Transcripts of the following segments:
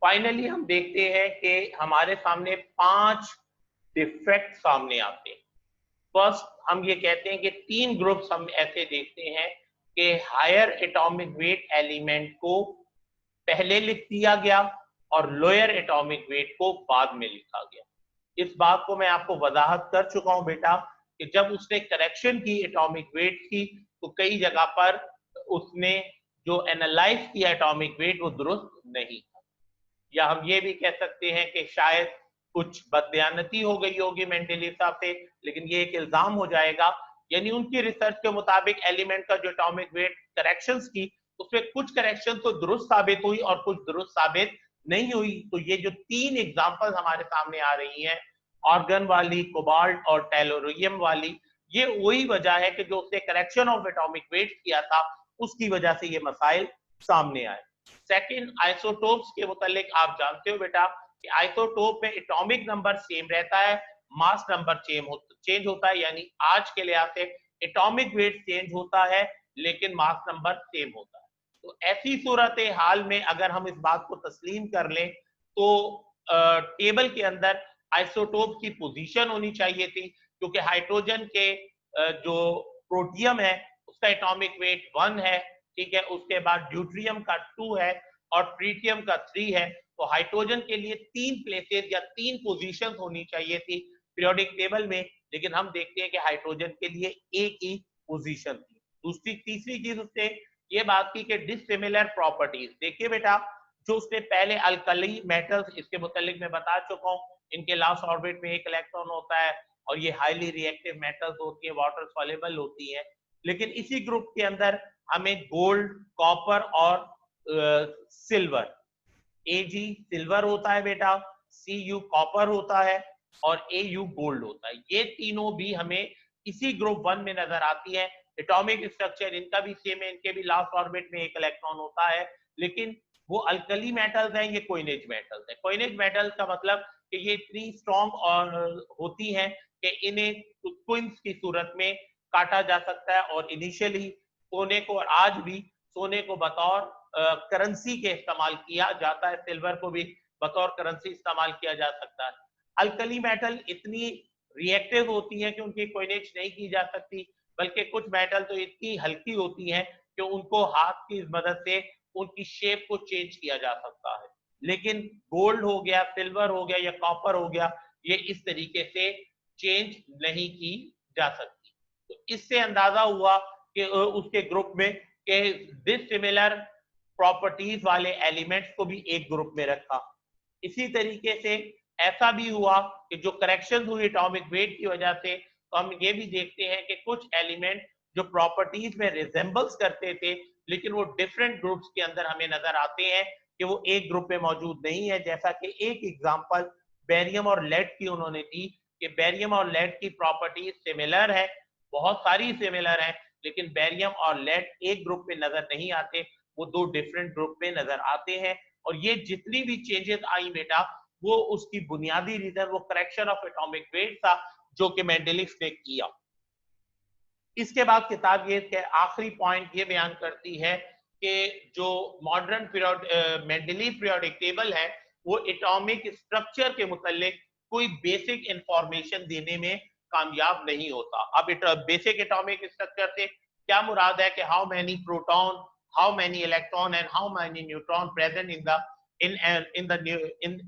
Finally हम देखते हैं कि हमारे सामने 5 डिफेक्ट सामने आते हैं। फर्स्ट, हम ये कहते हैं कि 3 ग्रुप्स हम ऐसे देखते हैं कि हायर एटॉमिक वेट एलिमेंट को पहले लिख दिया गया और लोअर एटॉमिक वेट को बाद में लिखा गया। इस बात को मैं आपको वजाहत कर चुका हूं बेटा कि जब उसने करेक्शन की एटॉमिक वेट की तो कई जगह पर उसने जो एनालाइज किया एटॉमिक वेट वो दुरुस्त नहीं था। या हम ये भी कह सकते हैं कि शायद कुछ बददयानती हो गई होगी मेंडेलीव साहब से, लेकिन ये एक इल्जाम हो जाएगा। यानी उनकी रिसर्च के मुताबिक एलिमेंट का जो एटॉमिक वेट करेक्शंस की उसमें कुछ करेक्शन तो दुरुस्त साबित हुई और कुछ दुरुस्त साबित नहीं हुई। तो ये जो 3 एग्जांपल हमारे सामने आ रही हैं, ऑर्गन वाली, कोबाल्ट और टेलोरियम वाली, ये वही वजह है कि जो उसने करेक्शन ऑफ एटॉमिक वेट किया था उसकी वजह से ये मसाइल सामने आए। सेकंड, आइसोटोप्स के मुतालिक आप जानते हो बेटा कि आइसोटोप में एटॉमिक नंबर सेम रहता है, मास नंबर चेंज होता है। यानी आज के लिहाज से एटॉमिक वेट चेंज होता है लेकिन मास नंबर सेम होता है। तो ऐसी सूरत हाल में अगर हम इस बात को तस्लीम कर लें तो टेबल के अंदर आइसोटोप की पोजीशन होनी चाहिए थी, क्योंकि हाइड्रोजन के जो प्रोटियम है उसका एटॉमिक वेट 1 है, ठीक है, उसके बाद ड्यूट्रियम का 2 है और ट्रीटियम का 3 है। तो हाइड्रोजन के लिए 3 प्लेसेस या 3 पोजीशन होनी चाहिए थी पीरियोडिक टेबल में, लेकिन हम देखते हैं कि हाइड्रोजन के लिए एक ही पोजीशन थी। दूसरी तीसरी चीज उसने ये बात की कि डिसिमिलर प्रॉपर्टीज। देखिए बेटा, जो उसने पहले अल्कली मेटल्स, इसके मुतालिक मैं बता चुका हूँ, इनके लास्ट ऑर्बिट में 1 इलेक्ट्रॉन होता है और ये हाईली रिएक्टिव मेटल्स होती है, वाटर सॉल्युबल होती है। लेकिन इसी ग्रुप के अंदर हमें गोल्ड, कॉपर और सिल्वर, Ag सिल्वर होता है बेटा, Cu कॉपर होता है और Au गोल्ड होता है। ये तीनों भी हमें इसी ग्रुप 1 में नजर आती है। एटॉमिक स्ट्रक्चर इनका भी सेम है, इनके भी लास्ट ऑर्बिट में 1 इलेक्ट्रॉन होता है, लेकिन वो अल्कली मेटल्स हैं, ये कोइनेज मेटल्स है। कोइनेज मेटल्स का मतलब कि ये इतनी स्ट्रॉन्ग और होती हैं कि इन्हें ट्विंस की सूरत में काटा जा सकता है और इनिशियली सोने को, और आज भी सोने को बतौर करेंसी के इस्तेमाल किया जाता है, सिल्वर को भी बतौर करेंसी इस्तेमाल किया जा सकता है। अल्कली मेटल इतनी रिएक्टिव होती हैं कि उनकी कोइनेज नहीं की जा सकती, बल्कि कुछ मेटल तो इतनी हल्की होती हैं कि उनको हाथ की मदद से उनकी शेप को चेंज किया जा सकता है। लेकिन गोल्ड हो गया, सिल्वर हो गया या कॉपर हो गया, ये इस तरीके से चेंज नहीं की जा सकती। तो इससे अंदाजा हुआ कि उसके ग्रुप में कि डिसिमिलर प्रॉपर्टीज वाले एलिमेंट्स को भी एक ग्रुप में रखा। इसी तरीके से ऐसा भी हुआ कि जो करेक्शन हुई एटॉमिक वेट की वजह से, तो हम ये भी देखते हैं कि कुछ एलिमेंट जो प्रॉपर्टीज में रिजेंबल्स करते थे लेकिन वो डिफरेंट ग्रुप्स के अंदर हमें नजर आते हैं कि वो एक ग्रुप में मौजूद नहीं है। जैसा कि एक एग्जांपल बेरियम और लेड की उन्होंने दी कि बेरियम और लेड की प्रॉपर्टीज सिमिलर है, बहुत सारी सिमिलर है, लेकिन बेरियम और लेड एक ग्रुप में नजर नहीं आते, वो 2 डिफरेंट ग्रुप में नजर आते हैं। और ये जितनी भी चेंजेस आई बेटा, वो उसकी बुनियादी रीजन वो करेक्शन ऑफ एटॉमिक वेट था जो कि मेंडेलिव ने किया। इसके बाद किताब ये के आखिरी पॉइंट ये बयान करती है कि जो modern period Mendeleev periodic table है वो एटॉमिक स्ट्रक्चर के मुतालिक कोई बेसिक इंफॉर्मेशन देने में कामयाब नहीं होता। अब बेसिक एटॉमिक स्ट्रक्चर से क्या मुराद है कि how many proton, how many electron and how many neutron present in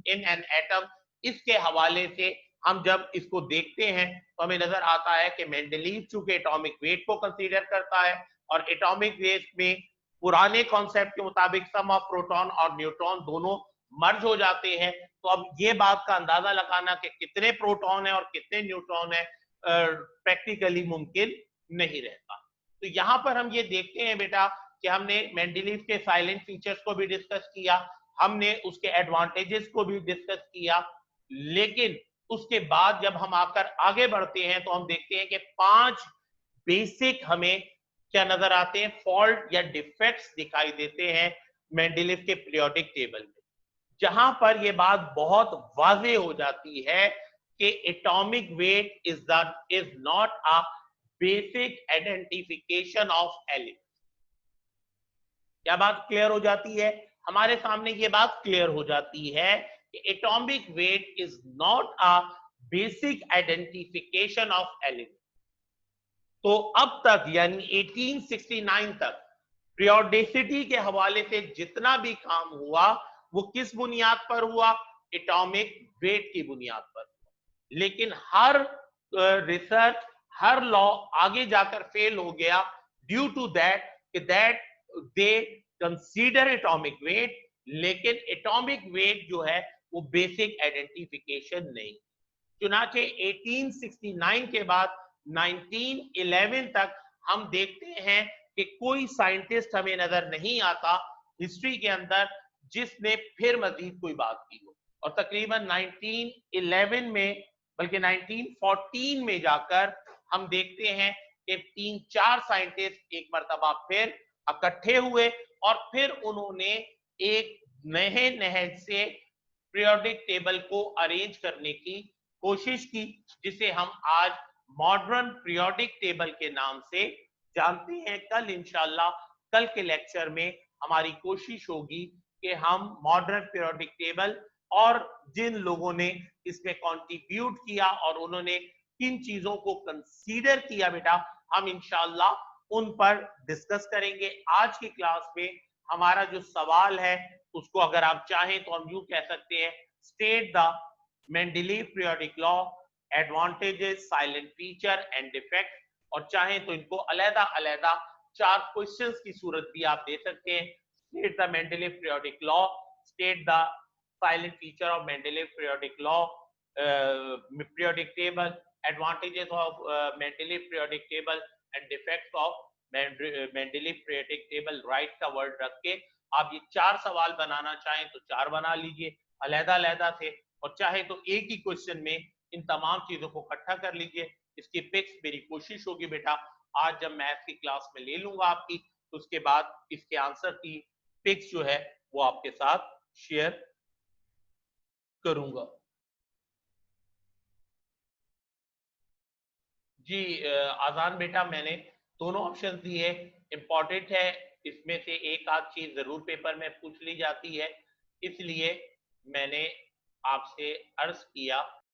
an atom, इसके हवाले से हम जब इसको देखते हैं तो हमें नजर आता है कि मेंडेलीव चूंकि एटॉमिक वेट को कंसीडर करता है और एटॉमिक वेट में पुराने कॉन्सेप्ट के मुताबिक सम ऑफ प्रोटॉन और न्यूट्रॉन दोनों मर्ज हो जाते हैं, तो अब ये बात का अंदाजा लगाना कि कितने प्रोटॉन है और कितने न्यूट्रॉन है प्रैक्टिकली मुमकिन नहीं रहता। तो यहां पर हम ये देखते हैं बेटा कि हमने मेंडेलीव के साइलेंट फीचर्स को भी डिस्कस किया, हमने उसके एडवांटेजेस को भी डिस्कस किया, लेकिन उसके बाद जब हम आकर आगे बढ़ते हैं तो हम देखते हैं कि 5 बेसिक हमें क्या नजर आते हैं, फॉल्ट या डिफेक्ट्स दिखाई देते हैं मेंडेलीव के पीरियोडिक टेबल में, जहां पर यह बात बहुत वाजे हो जाती है कि atomic weight is not a basic identification of element. क्या बात क्लियर हो जाती है? हमारे सामने ये बात क्लियर हो जाती है कि atomic weight is not a basic identification of element. तो अब तक यानी 1869 तक पीरियोडिसिटी के हवाले से जितना भी काम हुआ वो किस बुनियाद पर हुआ? एटॉमिक वेट की बुनियाद पर। लेकिन हर रिसर्च, हर लॉ आगे जाकर फेल हो गया due to that they consider atomic weight, लेकिन एटॉमिक वेट जो है वो बेसिक आइडेंटिफिकेशन नहीं। चुनाचे 1869 के बाद 1911 तक हम देखते हैं कि कोई साइंटिस्ट हमें नजर नहीं आता हिस्ट्री के अंदर जिसने फिर मजीद कोई बात की हो। और तकरीबन 1911 में, बल्कि 1914 में जाकर हम देखते हैं कि 3-4 साइंटिस्ट एक मर्तबा फिर इकट्ठे हुए और फिर उन्होंने एक नए नहज से पीरियोडिक टेबल को अरेंज करने की कोशिश की, जिसे हम आज मॉडर्न पीरियोडिक टेबल के नाम से जानते हैं। कल इंशाल्लाह, कल के लेक्चर में हमारी कोशिश होगी कि हम मॉडर्न पीरियोडिक टेबल और जिन लोगों ने इसमें कंट्रीब्यूट किया और उन्होंने किन चीजों को कंसीडर किया बेटा, हम इंशाल्लाह उन पर डिस्कस करेंगे। आज की क्लास में हमारा जो सवाल है उसको अगर आप चाहें तो हम यूं कह सकते हैं, state the Mendeleev periodic law, advantages, silent feature and defect. और चाहें तो इनको अलग अलग 4 क्वेश्चंस की सूरत भी आप दे सकते हैं। State the Mendeleev periodic law, state the silent feature of Mendeleev periodic law, periodic table, advantages of Mendeleev periodic table and defects of Mendeleev periodic table, right का वर्ड रख के आप ये 4 सवाल बनाना चाहें तो 4 बना लीजिए अलग-अलग से, और चाहे तो एक ही क्वेश्चन में इन तमाम चीजों को इकट्ठा कर लीजिए। इसकी पिक्स मेरी कोशिश होगी बेटा आज जब मैथ की क्लास में ले लूंगा आपकी, तो उसके बाद इसके आंसर की पिक्स जो है वो आपके साथ शेयर करूंगा। जी आजान बेटा, मैंने दोनों ऑप्शन दिए, इंपॉर्टेंट है, इसमें से एक आध चीज जरूर पेपर में पूछ ली जाती है, इसलिए मैंने आपसे अर्ज किया